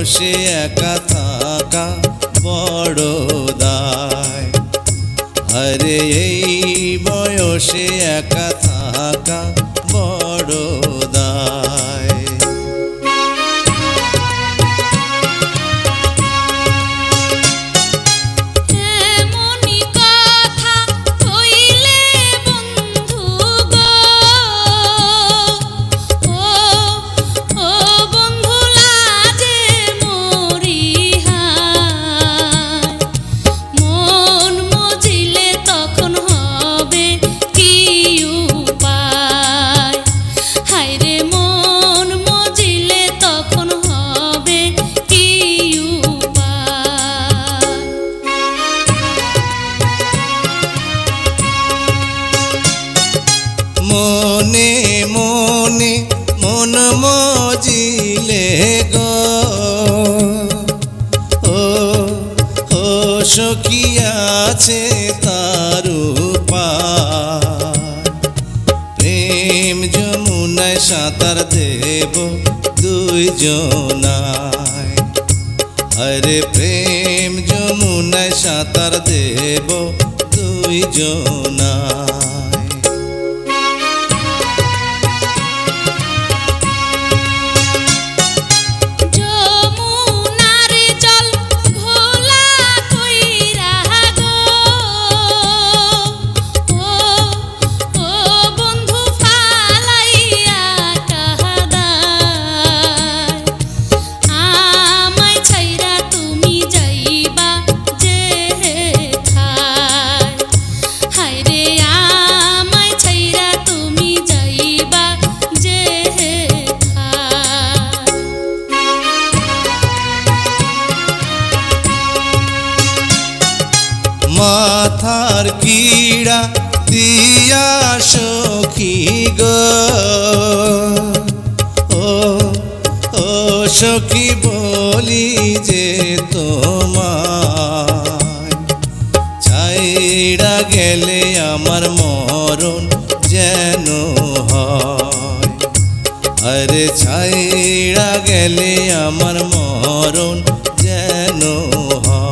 বয়সে একা থাকা বড় দায়। আরে এই বয়সে একা থাকা বড় দায়। মনে মনে মন মজিলে গো ও সখী আছে তার উপায়। প্রেম যমুনায় সাঁতার দেব দুইজনায়। আরে প্রেম যমুনায় সাঁতার দেব দুইজনায়। মাথার কিড়া দিয়া সখী গো ও সখী বলি যে তোমায়। ছাইড়া গেলে আমার মরণ যেন হয়। আরে ছাইড়া গেলে আমার মরণ যেন হয়।